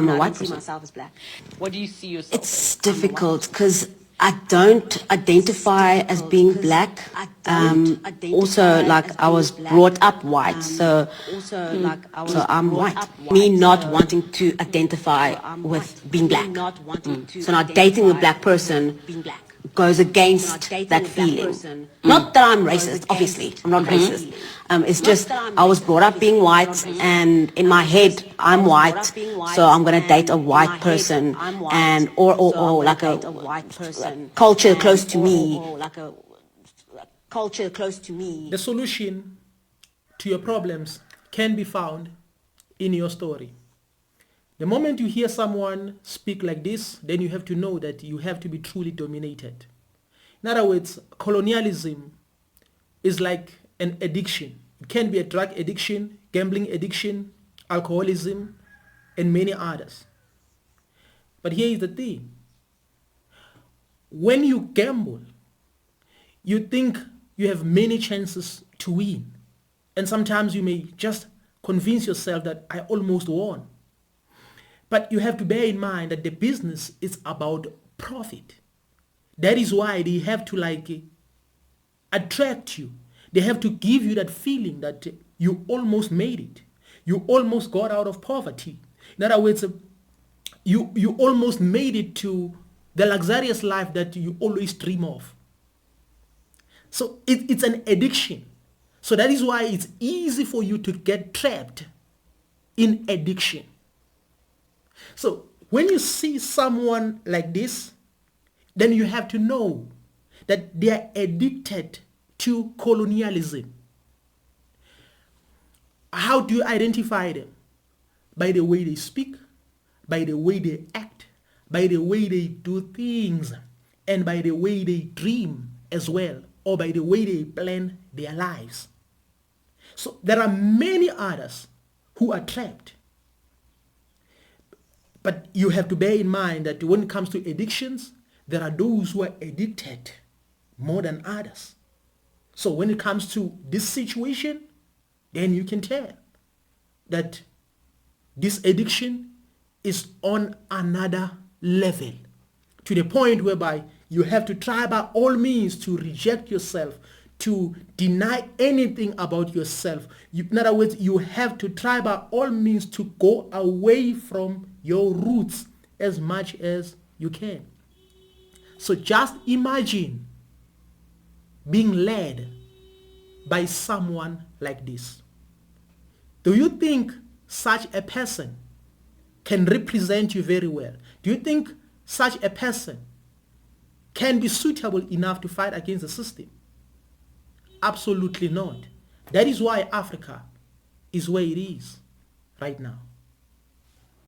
I'm a I white don't see person. myself as black. What do you see yourself It's as? difficult because I don't identify as being black. Also, like I was brought up white, so I'm white. Me not wanting to identify with being black. So now dating a black person goes against that feeling. Not that I'm racist, obviously. I'm not racist. It's just I was brought up being white, and in my head I'm white, so I'm gonna date a white person, and or like a culture close to me. The solution to your problems can be found in your story. The moment you hear someone speak like this, then you have to know that you have to be truly dominated. In other words, colonialism is like an addiction. It can be a drug addiction, gambling addiction, alcoholism, and many others. But here is the thing. When you gamble, you think you have many chances to win. And sometimes you may just convince yourself that I almost won. But you have to bear in mind that the business is about profit. That is why they have to attract you. They have to give you that feeling that you almost made it. You almost got out of poverty. In other words, you almost made it to the luxurious life that you always dream of. So it's an addiction. So that is why it's easy for you to get trapped in addiction. So when you see someone like this, then you have to know that they are addicted to colonialism. How do you identify them? By the way they speak, by the way they act, by the way they do things, and by the way they dream as well, or by the way they plan their lives. So there are many others who are trapped. But you have to bear in mind that when it comes to addictions, there are those who are addicted more than others. So when it comes to this situation, then you can tell that this addiction is on another level, to the point whereby you have to try by all means to reject yourself, to deny anything about yourself. In other words, you have to try by all means to go away from your roots as much as you can. So just imagine being led by someone like this. Do you think such a person can represent you very well? Do you think such a person can be suitable enough to fight against the system? Absolutely not. That is why Africa is where it is right now.